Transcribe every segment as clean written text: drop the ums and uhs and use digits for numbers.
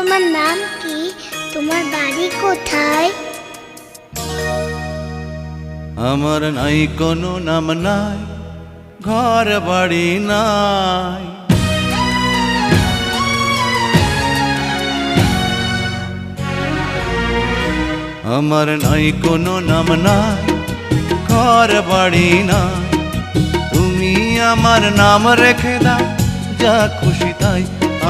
তোমার নাম কি? তোমার বাড়ি কোথায়? আমার নাই কোনো নাম নাই, ঘর বাড়ি নাই। আমার নাই কোনো নাম নাই, ঘর বাড়ি নাই। তুমি আমার নাম রেখে দাও, যা খুশি তাই,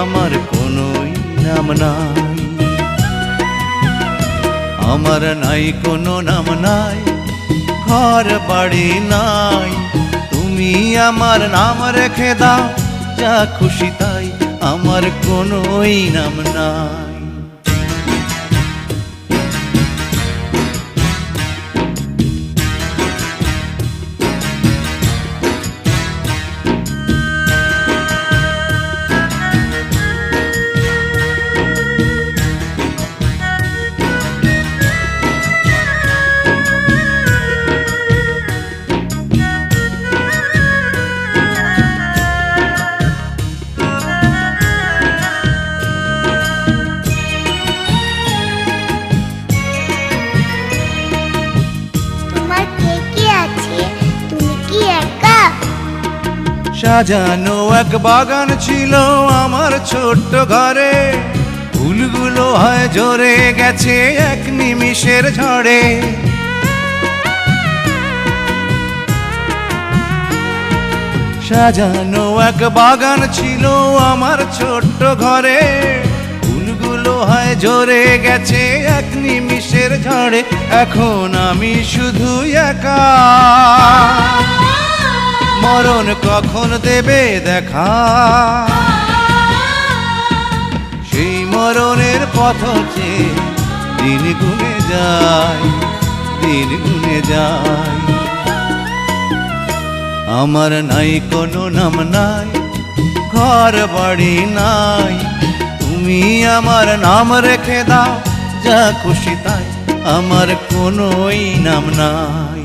আমার কোনোই নাম নাই। আমার নাই কোনো নাম নাই, ঘর বাড়ি নাই। তুমি আমার নাম রেখে দাও, যা খুশি তাই, আমার কোনোই নাম নাই। সাজানো এক বাগান ছিল আমার ছোট্ট ঘরে, ফুলগুলো হয় ঝরে গেছে এক নিমিষের ঝড়ে। সাজানো এক বাগান ছিল আমার ছোট্ট ঘরে, ফুলগুলো হয় ঝরে গেছে এক নিমিষের ঝড়ে। এখন আমি শুধু একা, মরণ কখন দেবে দেখা? সেই মরণের পথ চেয়ে দিন গুনে যায়, দিন গুনে যায়। আমার নাই কোনো নাম নাই, ঘর বাড়ি নাই। তুমি আমার নাম রেখে দাও, যা খুশি তাই, আমার কোনোই নাম নাই।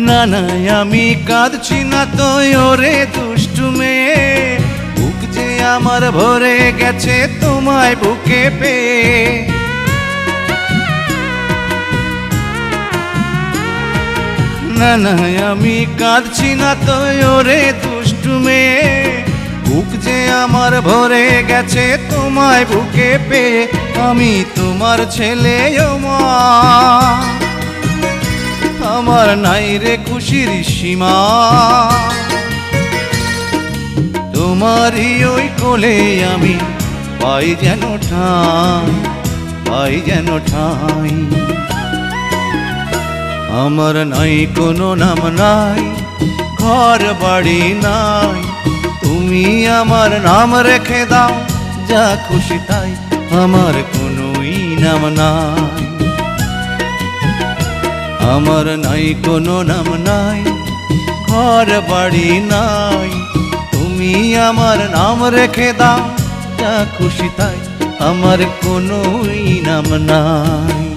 না না, আমি কাঁদছি না তো ওরে দুষ্টু মেয়ে, বুক যে আমার ভরে গেছে তোমায় বুকে পেয়ে। না না, আমি কাঁদছি না তো ওরে দুষ্টু মেয়ে, বুক যে আমার ভরে গেছে তোমায় বুকে পেয়ে। আমি তোমার ছেলে ও মা, আমার নাই রে খুশির সীমা। তোমারই ওই কোলে আমি পাই যেন ঠাঁই, পাই যেন ঠাঁই। আমার নাই কোনো নাম নাই, ঘর বাড়ি নাই। তুমি আমার নাম রেখে দাও, যা খুশি তাই, আমার কোনোই নাম নাই। আমার নাই কোনো নাম নাই, ঘর বাড়ি নাই। তুমি আমার নাম রেখে দাও, যা খুশি তাই, আমার কোনোই নাম নাই।